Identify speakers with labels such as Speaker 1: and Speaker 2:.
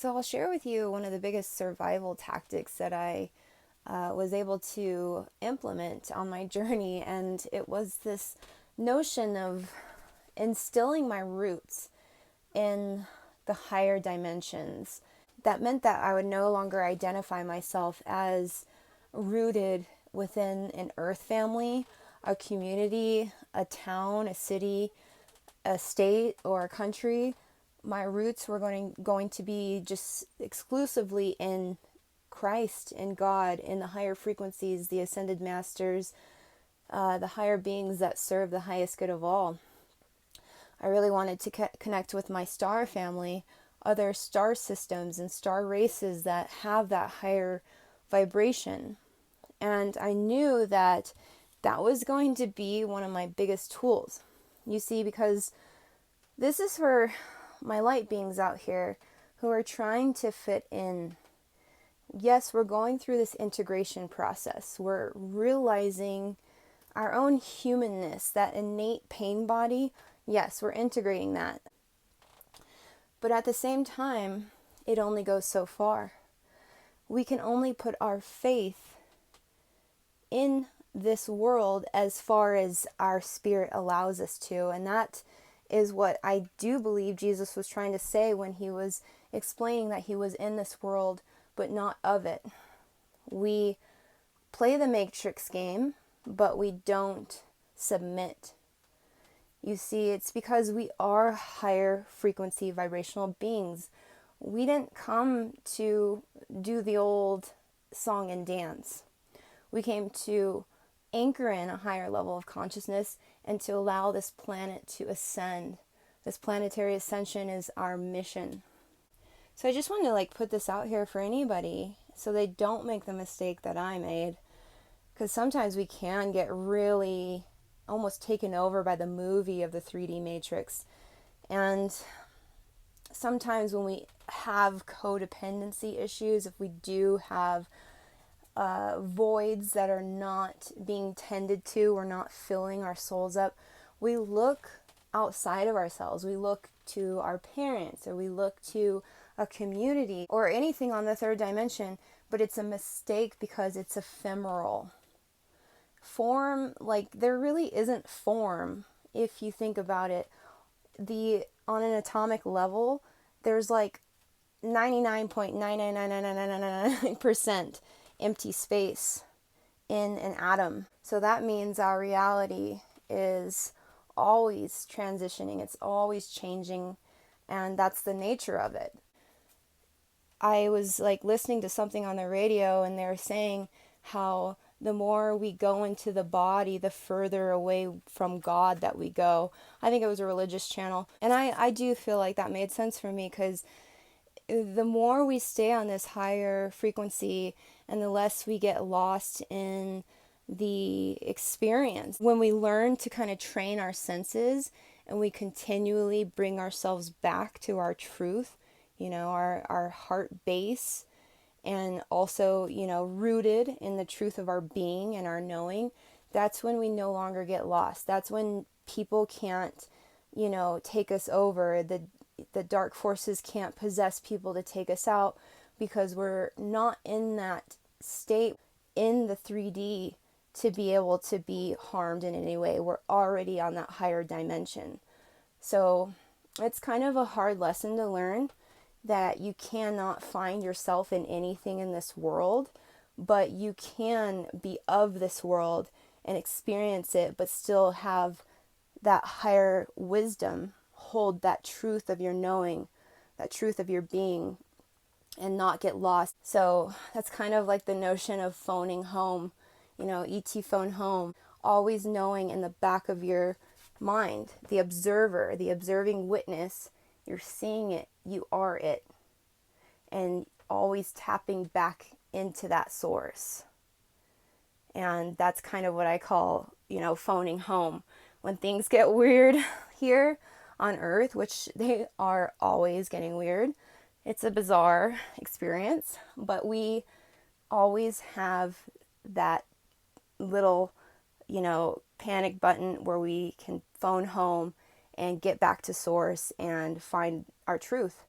Speaker 1: So I'll share with you one of the biggest survival tactics that I was able to implement on my journey, and it was this notion of instilling my roots in the higher dimensions. That meant that I would no longer identify myself as rooted within an earth family, a community, a town, a city, a state, or a country. My roots were going to be just exclusively in Christ, in God, in the higher frequencies, the ascended masters, the higher beings that serve the highest good of all. I really wanted to connect with my star family, other star systems and star races that have that higher vibration. And I knew that that was going to be one of my biggest tools. You see, because this is for my light beings out here who are trying to fit in. Yes, we're going through this integration process. We're realizing our own humanness, that innate pain body. Yes, we're integrating that. But at the same time, it only goes so far. We can only put our faith in this world as far as our spirit allows us to. And that is what I do believe Jesus was trying to say when he was explaining that he was in this world, but not of it. We play the Matrix game, but we don't submit. You see, it's because we are higher frequency vibrational beings. We didn't come to do the old song and dance. We came to anchor in a higher level of consciousness and to allow this planet to ascend. This planetary ascension is our mission. So I just wanted to put this out here for anybody so they don't make the mistake that I made. Because sometimes we can get really almost taken over by the movie of the 3D Matrix. And sometimes when we have codependency issues, if we do have voids that are not being tended to or not filling our souls up, we look outside of ourselves. We look to our parents, or we look to a community or anything on the third dimension, but it's a mistake because it's ephemeral. Form, there really isn't form if you think about it. On an atomic level, there's 99.9999999% empty space in an atom. So that means our reality is always transitioning, it's always changing, and that's the nature of it. I was listening to something on the radio, and they were saying how the more we go into the body, the further away from God that we go. I think it was a religious channel. And I do feel like that made sense for me, because the more we stay on this higher frequency and the less we get lost in the experience. When we learn to kind of train our senses and we continually bring ourselves back to our truth, our heart base, and also, rooted in the truth of our being and our knowing, that's when we no longer get lost. That's when people can't, take us over. The dark forces can't possess people to take us out, because we're not in that state in the 3D to be able to be harmed in any way. We're already on that higher dimension. So it's kind of a hard lesson to learn, that you cannot find yourself in anything in this world, but you can be of this world and experience it, but still have that higher wisdom, hold that truth of your knowing, that truth of your being, and not get lost. So that's kind of like the notion of phoning home, E.T. phone home, always knowing in the back of your mind, the observer, the observing witness, you're seeing it, you are it, and always tapping back into that source. And that's kind of what I call, phoning home. When things get weird here on Earth, which they are always getting weird, it's a bizarre experience, but we always have that little, panic button where we can phone home and get back to source and find our truth.